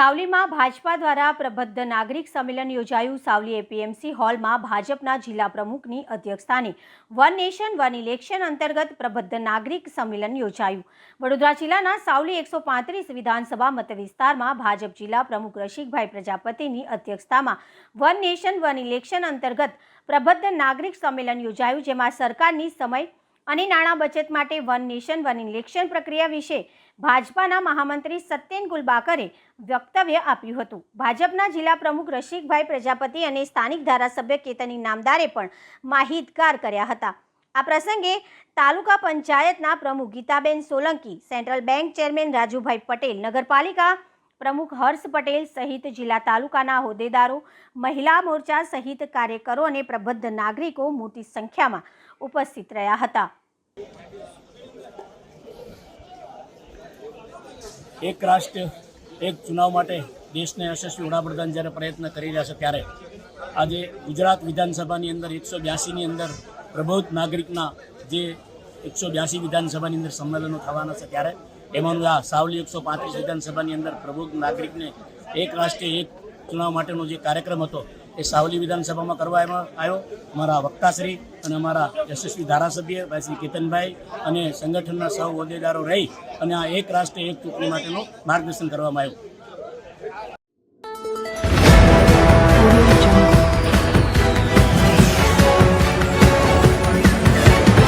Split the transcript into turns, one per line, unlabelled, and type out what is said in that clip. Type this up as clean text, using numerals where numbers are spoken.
સાવલીમાં ભાજપા દ્વારા પ્રબુદ્ધ નાગરિક સંમેલન યોજાયું। સાવલી એપીએમસી હોલમાં ભાજપના જિલ્લા પ્રમુખની અધ્યક્ષસ્થાને વન નેશન વન ઇલેક્શન અંતર્ગત પ્રબુદ્ધ નાગરિક સંમેલન યોજાયું। વડોદરા જિલ્લાના સાવલી 135 વિધાનસભા મતવિસ્તારમાં ભાજપ જિલ્લા પ્રમુખ રસિકભાઈ પ્રજાપતિની અધ્યક્ષતામાં વન નેશન વન ઇલેક્શન અંતર્ગત પ્રબુદ્ધ નાગરિક સંમેલન યોજાયું, જેમાં સરકારની સમય અને નાણાં બચત માટે વન નેશન વન ઇલેક્શન પ્રક્રિયા વિશે ભાજપાના મહામંત્રી સત્યેન ગુલબાકરે વક્તવ્ય આપ્યું હતું। ભાજપના જિલ્લા પ્રમુખ રસિકભાઈ પ્રજાપતિ અને સ્થાનિક ધારાસભ્ય કેતન ઇનામદારે પણ માહિતગાર કર્યા હતા। આ પ્રસંગે તાલુકા પંચાયતના પ્રમુખ Gitaben Solanki, central bank chairman Rajubhai Patel, નગરપાલિકા પ્રમુખ હર્ષ પટેલ સહિત જિલ્લા તાલુકાના હોદ્દેદારો, મહિલા મોરચા સહિત કાર્યકરો અને પ્રબુદ્ધ નાગરિકો મોટી સંખ્યામાં ઉપસ્થિત રહ્યા હતા।
એક રાષ્ટ્ર એક ચુનાવ માટે દેશને યશસ્વી વડાપ્રધાન જ્યારે પ્રયત્ન કરી રહ્યા છે, ત્યારે આજે ગુજરાત વિધાનસભાની અંદર 182ની અંદર પ્રબુદ્ધ નાગરિકના જે 182 વિધાનસભાની અંદર સંમેલનો થવાના છે, ત્યારે એમાંનું આ સાવલી 135 વિધાનસભાની અંદર પ્રબુદ્ધ નાગરિકને એક રાષ્ટ્ર એક ચુનાવ માટેનો જે કાર્યક્રમ હતો એ સાવલી વિધાનસભામાં કરવામાં આવ્યો। અમારા વક્તાશ્રી અને અમારા યશસ્વી ધારાસભ્ય ભાઈ શ્રી કેતનભાઈ અને સંગઠનના સૌ હોદ્દેદારો રહી અને આ એક રાષ્ટ્ર એક ચૂંટણી માટેનું માર્ગદર્શન કરવામાં આવ્યું।